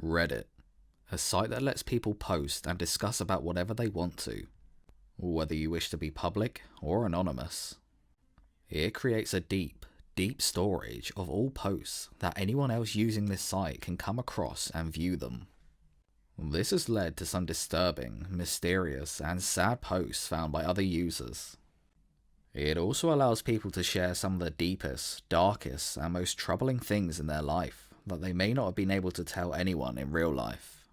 Reddit, a site that lets people post and discuss about whatever they want to, whether you wish to be public or anonymous. It creates a deep storage of all posts that anyone else using this site can come across and view them. This has led to some disturbing, mysterious, and sad posts found by other users. It also allows people to share some of the deepest, darkest, and most troubling things in their life that they may not have been able to tell anyone in real life.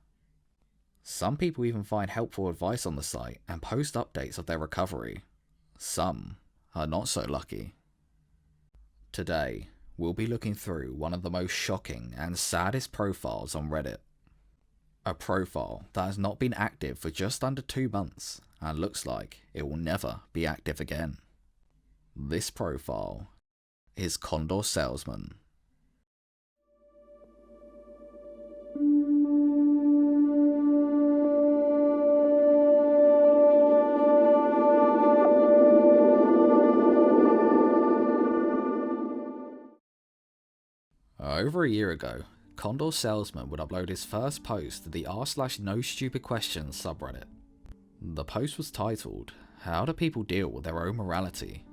Some people even find helpful advice on the site and post updates of their recovery. Some are not so lucky. Today, we'll be looking through one of the most shocking and saddest profiles on Reddit. A profile that has not been active for just under 2 months and looks like it will never be active again. This profile is Condor Salesman. Over a year ago, Condor Salesman would upload his first post to the r/no stupid questions subreddit. The post was titled, "How do people deal with their own morality?"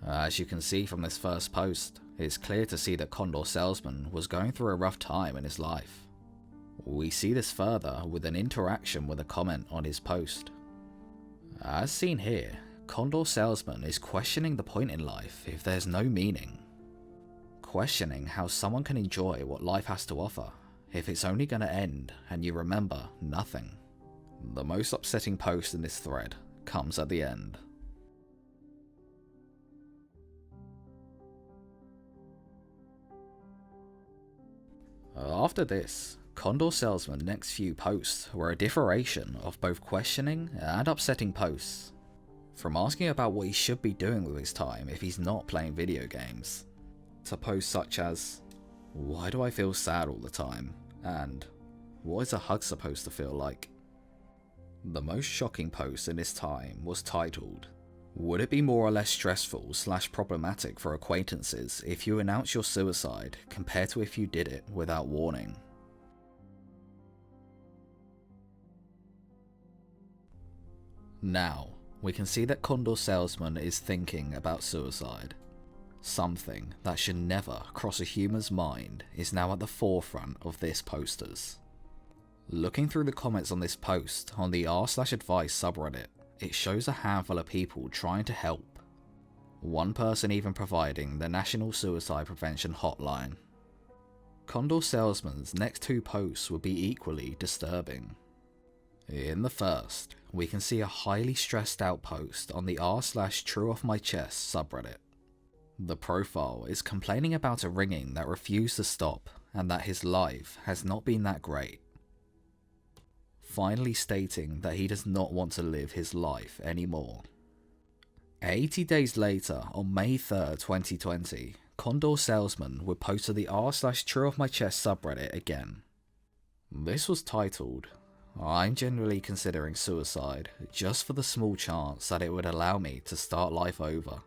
As you can see from this first post, it's clear to see that Condor Salesman was going through a rough time in his life. We see this further with an interaction with a comment on his post. As seen here, Condor Salesman is questioning the point in life if there's no meaning. Questioning how someone can enjoy what life has to offer if it's only going to end and you remember nothing. The most upsetting post in this thread comes at the end. After this, Condor Salesman's next few posts were a differentiation of both questioning and upsetting posts. From asking about what he should be doing with his time if he's not playing video games, to posts such as, "Why do I feel sad all the time?" and "What is a hug supposed to feel like?" The most shocking post in this time was titled, "Would it be more or less stressful / problematic for acquaintances if you announce your suicide compared to if you did it without warning?" Now, we can see that Condor Salesman is thinking about suicide. Something that should never cross a human's mind is now at the forefront of this posters. Looking through the comments on this post on the r/advice subreddit, it shows a handful of people trying to help. One person even providing the National Suicide Prevention Hotline. Condor Salesman's next 2 posts would be equally disturbing. In the first, we can see a highly stressed out post on the r/true off my chest subreddit. The profile is complaining about a ringing that refused to stop and that his life has not been that great. Finally stating that he does not want to live his life anymore. 80 days later, on May 3rd, 2020, Condor Salesman would post to the r/true off my chest subreddit again. This was titled, "I'm genuinely considering suicide just for the small chance that it would allow me to start life over."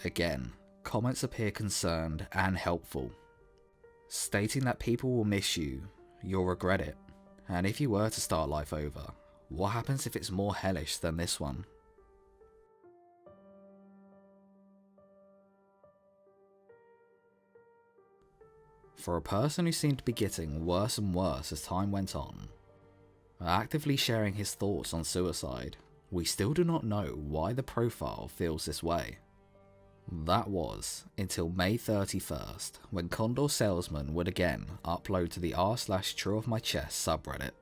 Again, comments appear concerned and helpful, stating that people will miss you, you'll regret it, and if you were to start life over, what happens if it's more hellish than this one? For a person who seemed to be getting worse and worse as time went on, actively sharing his thoughts on suicide, we still do not know why the profile feels this way. That was until May 31st, when Condor Salesman would again upload to the r/true of my chest subreddit.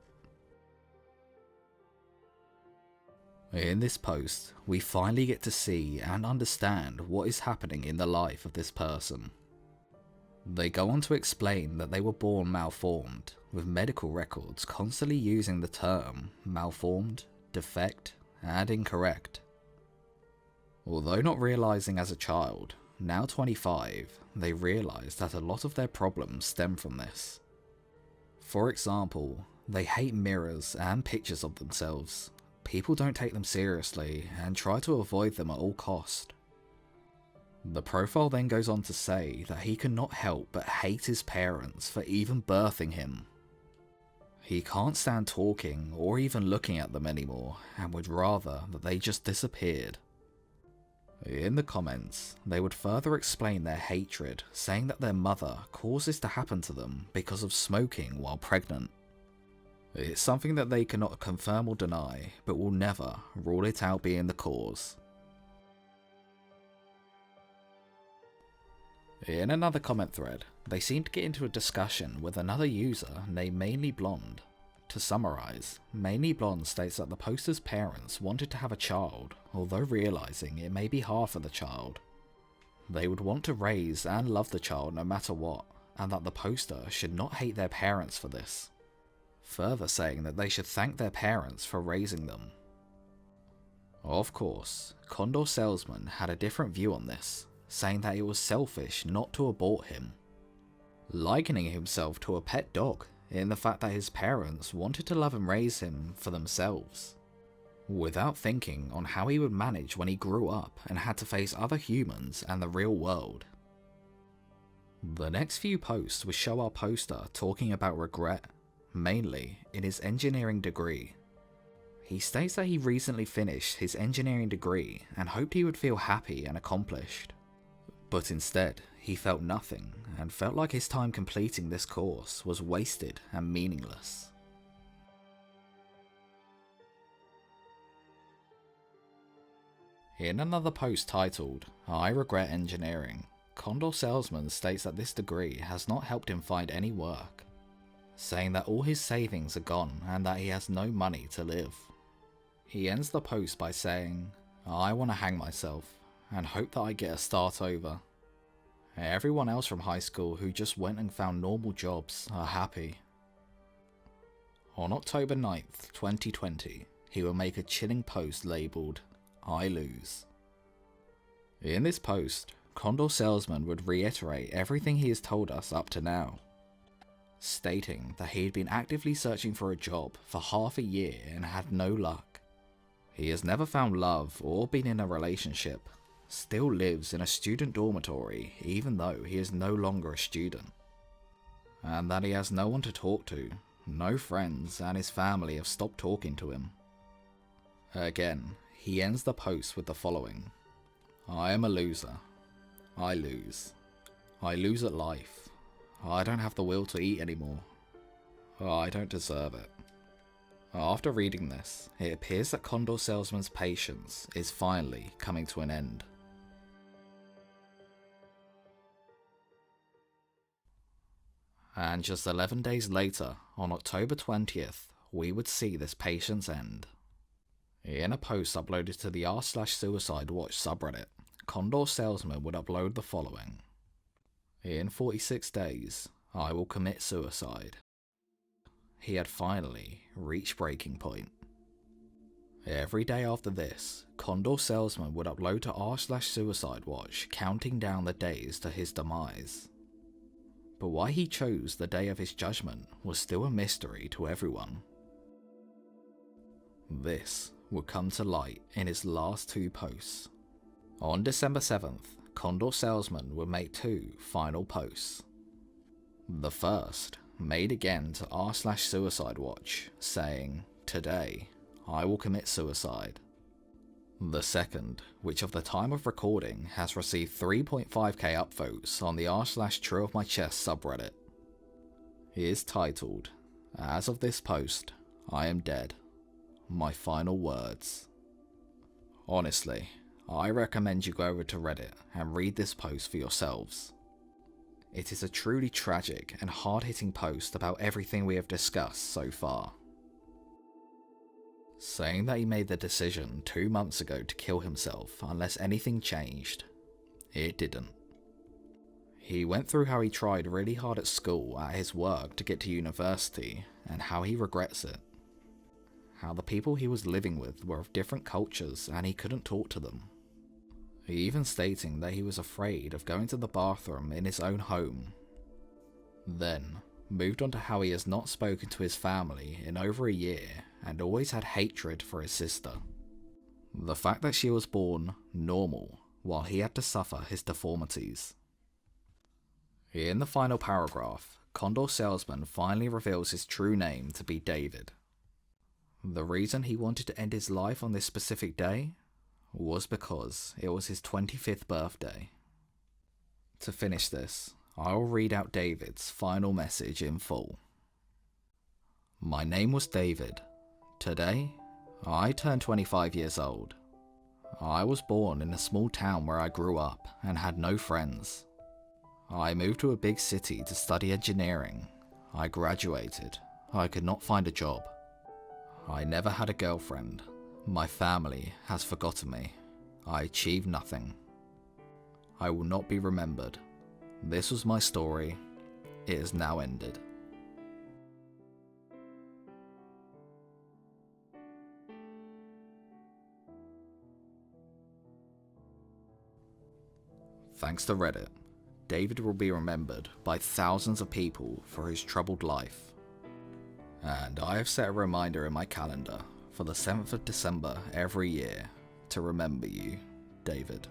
In this post, we finally get to see and understand what is happening in the life of this person. They go on to explain that they were born malformed, with medical records constantly using the term malformed, defect, and incorrect. Although not realising as a child, now 25, they realise that a lot of their problems stem from this. For example, they hate mirrors and pictures of themselves. People don't take them seriously and try to avoid them at all cost. The profile then goes on to say that he cannot help but hate his parents for even birthing him. He can't stand talking or even looking at them anymore and would rather that they just disappeared. In the comments, they would further explain their hatred, saying that their mother caused this to happen to them because of smoking while pregnant. It's something that they cannot confirm or deny, but will never rule it out being the cause. In another comment thread, they seem to get into a discussion with another user named Mainly Blonde. To summarise, Mainly Blonde states that the poster's parents wanted to have a child, although realising it may be hard for the child. They would want to raise and love the child no matter what, and that the poster should not hate their parents for this. Further saying that they should thank their parents for raising them. Of course, Condor Salesman had a different view on this, saying that it was selfish not to abort him, likening himself to a pet dog in the fact that his parents wanted to love and raise him for themselves, without thinking on how he would manage when he grew up and had to face other humans and the real world. The next few posts would show our poster talking about regret, mainly in his engineering degree. He states that he recently finished his engineering degree and hoped he would feel happy and accomplished. But instead, he felt nothing and felt like his time completing this course was wasted and meaningless. In another post titled, "I regret engineering," Condor Salesman states that this degree has not helped him find any work, saying that all his savings are gone and that he has no money to live. He ends the post by saying, "I want to hang myself and hope that I get a start over. Everyone else from high school who just went and found normal jobs are happy." On October 9th, 2020, he will make a chilling post labelled, "I lose." In this post, Condor Salesman would reiterate everything he has told us up to now, stating that he had been actively searching for a job for half a year and had no luck. He has never found love or been in a relationship, still lives in a student dormitory even though he is no longer a student, and that he has no one to talk to, no friends, and his family have stopped talking to him. Again, he ends the post with the following: "I am a loser. I lose. I lose at life. I don't have the will to eat anymore. I don't deserve it." After reading this, it appears that Condor Salesman's patience is finally coming to an end. And just 11 days later, on October 20th, we would see this patience end. In a post uploaded to the r/Suicide Watch subreddit, Condor Salesman would upload the following: "In 46 days, I will commit suicide." He had finally reached breaking point. Every day after this, Condor Salesman would upload to r/Suicide Watch counting down the days to his demise. But why he chose the day of his judgment was still a mystery to everyone. This would come to light in his last two posts. On December 7th, Condor Salesman would make two final posts. The first, made again to r/Suicide Watch, saying, "Today, I will commit suicide." The second, which of the time of recording has received 3.5k upvotes on the r/True of My Chest subreddit, is titled, "As of this post, I am dead. My final words." Honestly, I recommend you go over to Reddit and read this post for yourselves. It is a truly tragic and hard-hitting post about everything we have discussed so far. Saying that he made the decision 2 months ago to kill himself unless anything changed, it didn't. He went through how he tried really hard at school, at his work to get to university, and how he regrets it. How the people he was living with were of different cultures and he couldn't talk to them. Even stating that he was afraid of going to the bathroom in his own home. Then, moved on to how he has not spoken to his family in over a year and always had hatred for his sister. The fact that she was born normal while he had to suffer his deformities. In the final paragraph, Condor salesman finally reveals his true name to be David. The reason he wanted to end his life on this specific day was because it was his 25th birthday. To finish this, I will read out David's final message in full. My name was David. Today, I turned 25 years old. I was born in a small town where I grew up and had no friends. I moved to a big city to study engineering. I graduated. I could not find a job. I never had a girlfriend. My family has forgotten me. I achieved nothing. I will not be remembered. This was my story. It is now ended. Thanks to Reddit, David will be remembered by thousands of people for his troubled life. And I have set a reminder in my calendar for the 7th of December every year to remember you, David.